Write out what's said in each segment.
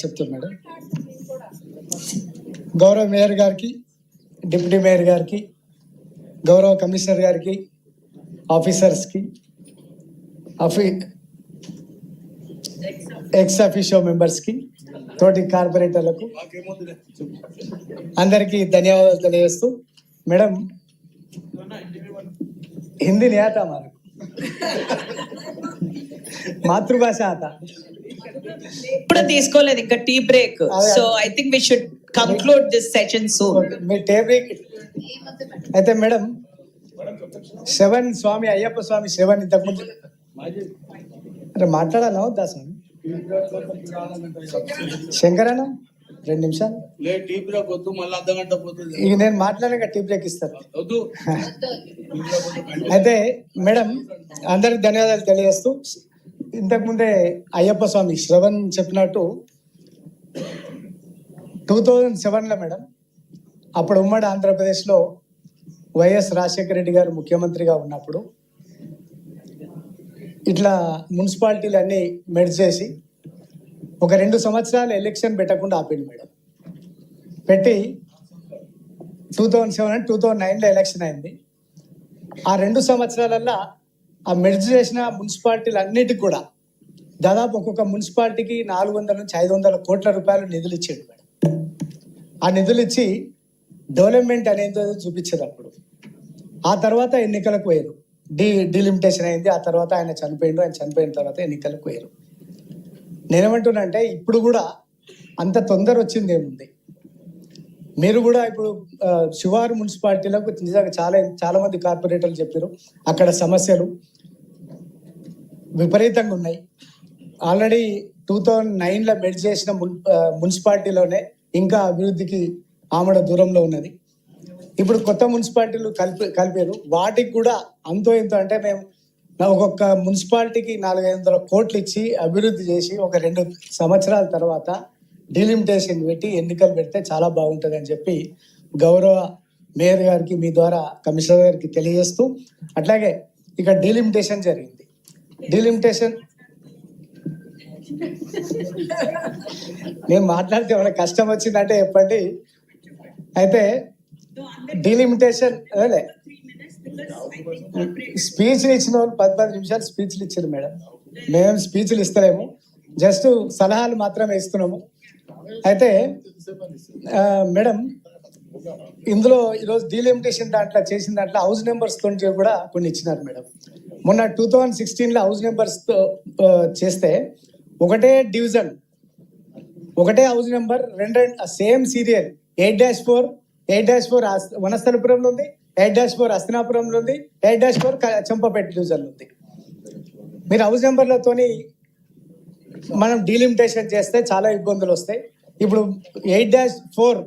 చెప్తున్నాడు. గౌరవ మేయర్ గారికి, డిప్యూటీ మేయర్ గారికి, గౌరవ కమిషనర్ గారికి, ఆఫీసర్స్కి, ఎక్స్ అఫీషియో మెంబర్స్కి, తోటి కార్పొరేటర్లకు అందరికీ ధన్యవాదాలు తెలియజేస్తూ, మేడం हिंदी नहीं आता हमारे మాతృభాష आता ఇప్పుడు తీసుకోలేదు ఇంకా tea break. So I think we should conclude this session soon. మీ టీ బ్రేక్ అయితే మేడం శ్రవణ్ స్వామి, అయ్యప్ప స్వామి శ్రవణ్ ఇంతకుముందు అరే మాట్లాడాలా వద్దా స్వామి? శంకరన్న 2 నిమిషాలు టీ బ్రేక్ వద్దు, మళ్ళీ అర్ధ గంట పోతుంది. ఇక నేను మాట్లాడక టీ బ్రేక్ ఇస్తాను. అయితే మేడం అందరికి ధన్యవాదాలు తెలియజేస్తూ, ఇంతకుముందే అయ్యప్ప స్వామి శ్రవణ్ చెప్పినట్టు 2007లో మేడం అప్పుడు ఉమ్మడి ఆంధ్రప్రదేశ్లో వైఎస్ రాజశేఖర రెడ్డి గారు ముఖ్యమంత్రిగా ఉన్నప్పుడు ఇట్లా మున్సిపాలిటీలు అన్నీ మెర్జ్ చేసి ఒక 2 సంవత్సరాలు ఎలక్షన్ పెట్టకుండా ఆపింది మేడం. పెట్టి 2007 and 2009లో ఎలక్షన్ అయింది. ఆ 2 సంవత్సరాలల్లో ఆ మెర్జ్ చేసిన మున్సిపాలిటీలు అన్నిటికి కూడా దాదాపు ఒక్కొక్క మున్సిపాలిటీకి 400 నుంచి 500 కోట్ల రూపాయలు నిధులు ఇచ్చాడు మేడం. ఆ నిధులు ఇచ్చి డెవలప్మెంట్ అనేది చూపించారు అప్పుడు. ఆ తర్వాత ఎన్నికలకు పోయారు, డీలిమిటేషన్ అయింది. ఆ తర్వాత ఆయన చనిపోయిన తర్వాత ఎన్నికలకు పోయారు. నేనేమంటున్నా అంటే ఇప్పుడు కూడా అంత తొందర వచ్చింది ఏముంది? మీరు కూడా ఇప్పుడు శివారు మున్సిపాలిటీలకు నిజంగా చాలా మంది కార్పొరేటర్లు చెప్పారు, అక్కడ సమస్యలు విపరీతంగా ఉన్నాయి. ఆల్రెడీ 2009లో మెర్జ్ చేసిన మున్సిపాలిటీలోనే ఇంకా అభివృద్ధికి ఆమడ దూరంలో ఉన్నది. ఇప్పుడు కొత్త మున్సిపాలిటీలు కలిపారు, వాటికి కూడా అంతో ఇంతో అంటే మేము ఒక్కొక్క మున్సిపాలిటీకి 400-500 కోట్లు ఇచ్చి అభివృద్ధి చేసి ఒక 2 సంవత్సరాల తర్వాత డీలిమిటేషన్ పెట్టి ఎన్నికలు పెడితే చాలా బాగుంటుంది అని చెప్పి గౌరవ మేయర్ గారికి మీ ద్వారా కమిషనర్ గారికి తెలియజేస్తూ, అట్లాగే ఇక డీలిమిటేషన్ జరిగింది. డీలిమిటేషన్ నేను మాట్లాడితే ఏమైనా కష్టం వచ్చిందంటే చెప్పండి. అయితే డీలిమిటేషన్ అదే స్పీచ్లు ఇచ్చిన వాళ్ళు 10 నిమిషాలు స్పీచ్లు ఇచ్చారు మేడం. మేము స్పీచ్లు ఇస్తలేము, జస్ట్ సలహాలు మాత్రమే ఇస్తున్నాము. అయితే మేడం ఇందులో ఈరోజు డీలిమిటేషన్ దాంట్లో చేసిన దాంట్లో హౌస్ నెంబర్స్ తో కూడా కొన్ని ఇచ్చినారు మేడం. మొన్న 2016లో హౌస్ నెంబర్స్ తో చేస్తే ఒకటే డివిజన్, ఒకటే హౌస్ నెంబర్, 2 సేమ్ సీరియల్ 8-4 వనస్థలపురంలో ఉంది, 8-4 హస్తినాపురంలో ఉంది, 8-4 చంపపేట డివిజన్లో ఉంది. మీరు హౌస్ నెంబర్లతోని మనం డీలిమిటేషన్ చేస్తే చాలా ఇబ్బందులు వస్తాయి. ఇప్పుడు 8-4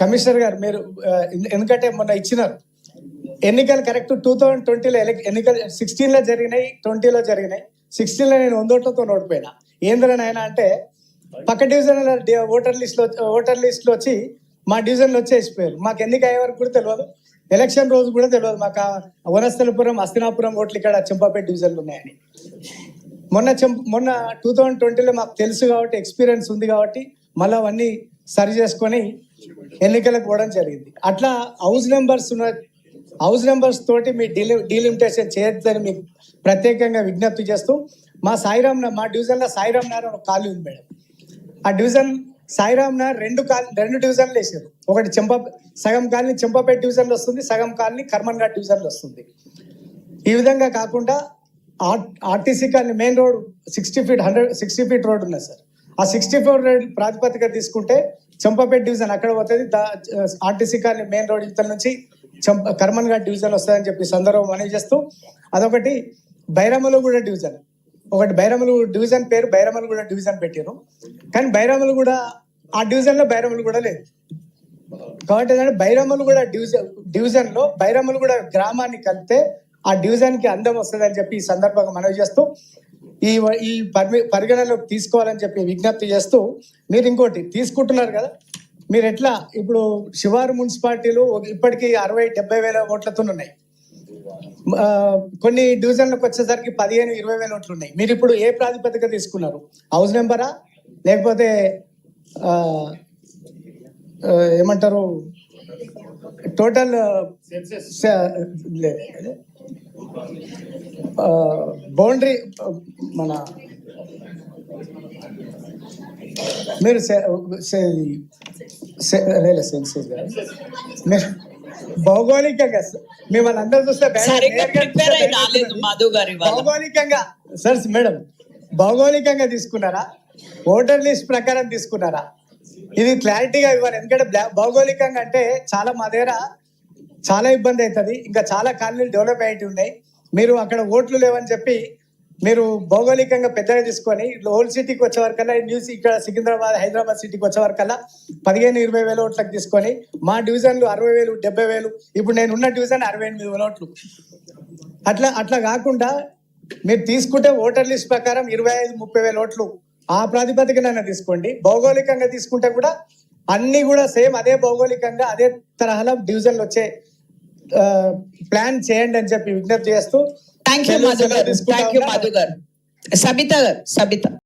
కమిషనర్ గారు మీరు ఎందుకంటే మొన్న ఇచ్చినారు ఎన్నికలు కరెక్ట్ 2020లో ఎన్నికలు 16లో జరిగినాయి, 20లో జరిగినాయి. 16లో నేను 100 ఓట్లతో ఓడిపోయినా. ఏంద్రని ఆయన అంటే పక్క డివిజన్ ఓటర్ లిస్ట్లో వచ్చి మా డివిజన్లో వచ్చేసిపోయారు. మాకు ఎన్నిక అయ్యే వరకు కూడా తెలియదు, ఎలక్షన్ రోజు కూడా తెలియదు మాకు వనస్థలపురం, హస్తినాపురం ఓట్లు ఇక్కడ చంపాపేట డివిజన్లు ఉన్నాయని. మొన్న 2020లో మాకు తెలుసు కాబట్టి, ఎక్స్పీరియన్స్ ఉంది కాబట్టి మళ్ళీ అవన్నీ సరి చేసుకొని ఎన్నికలకు పోవడం జరిగింది. అట్లా హౌస్ నెంబర్స్ తోటి మీ డీలిమిటేషన్ చేయొద్దని మీకు ప్రత్యేకంగా విజ్ఞప్తి చేస్తూ, మా డివిజన్లో సాయిరామ్ నగర్ ఒక కాలనీ ఉంది మేడం. ఆ డివిజన్ సాయిరామ్ నగర్ 2 డివిజన్లు వేసారు. ఒకటి సగం కాలనీ చెంపపేట డివిజన్లో వస్తుంది, సగం కాలనీ కర్మన్ ఘాట్ డివిజన్లో వస్తుంది. ఈ విధంగా కాకుండా RTC colony main road 60 feet road ఉన్నది సార్. ఆ 60 ఫీట్ రోడ్ ప్రాతిపదిక తీసుకుంటే చంపపేట డివిజన్ అక్కడ పోతుంది, ఆర్టీసీ కాలనీ మెయిన్ రోడ్ ఇతర నుంచి కర్మన్ ఘాట్ డివిజన్ వస్తుందని చెప్పి సందర్భం మనవి చేస్తూ, అదొకటి బైరమలగూడ డివిజన్, ఒకటి బైరమలగూడ డివిజన్ పేరు బైరమలగూడ డివిజన్ పెట్టారు. కానీ బైరమలగూడ ఆ డివిజన్లో బైరమలగూడ లేదు కాబట్టి ఏంటంటే బైరమలగూడ డివిజన్లో బైరమలగూడ గ్రామాన్ని కలిపితే ఆ డివిజన్కి అందం వస్తుందని చెప్పి ఈ సందర్భంగా మనవి చేస్తూ, ఈ పరిగణలోకి తీసుకోవాలని చెప్పి విజ్ఞప్తి చేస్తూ, మీరు ఇంకోటి తీసుకుంటున్నారు కదా, మీరు ఎట్లా ఇప్పుడు శివారు మున్సిపాలిటీలు ఇప్పటికీ 60-70 వేల ఓట్లతో ఉన్నాయి. కొన్ని డివిజన్లకు వచ్చేసరికి 15-20 వేల ఓట్లు ఉన్నాయి. మీరు ఇప్పుడు ఏ ప్రాతిపదిక తీసుకున్నారు? హౌస్ నెంబరా లేకపోతే ఆ, ఏమంటారు టోటల్ బౌండరీ మన మీరు సెన్సెస్ మీరు భౌగోళికంగా మిమ్మల్ని అందరూ చూస్తే సరిగ్గా ప్రిపేర్ అయి రాలేదు మధు గారు ఇవాళ. భౌగోళికంగా సార్ మేడం భౌగోళికంగా తీసుకున్నారా ఓటర్ లిస్ట్ ప్రకారం తీసుకున్నారా ఇది క్లారిటీగా ఇవ్వాలి. ఎందుకంటే భౌగోళికంగా అంటే చాలా మా దగ్గర చాలా ఇబ్బంది అవుతుంది. ఇంకా చాలా కాలనీలు డెవలప్ అయ్యి ఉన్నాయి. మీరు అక్కడ ఓట్లు లేవని చెప్పి మీరు భౌగోళికంగా పెద్దగా తీసుకొని ఓల్డ్ సిటీకి వచ్చే వరకల్లా న్యూస్ ఇక్కడ సికింద్రాబాద్ హైదరాబాద్ సిటీకి వచ్చే వరకల్లా 15-20 వేల ఓట్లకు తీసుకొని మా డివిజన్లు 60,000 70,000 ఇప్పుడు నేను ఉన్న డివిజన్ 68,000 ఓట్లు. అట్లా కాకుండా మీరు తీసుకుంటే ఓటర్ లిస్ట్ ప్రకారం 25-30 వేల ఓట్లు ఆ ప్రాతిపదికన తీసుకోండి. భౌగోళికంగా తీసుకుంటే కూడా అన్ని కూడా సేమ్ అదే భౌగోళికంగా అదే తరహాలో డివిజన్లు వచ్చే ప్లాన్ చేయండి అని చెప్పి విజ్ఞప్తి చేస్తూ థ్యాంక్ యూ మధు గారు. సబిత గారు.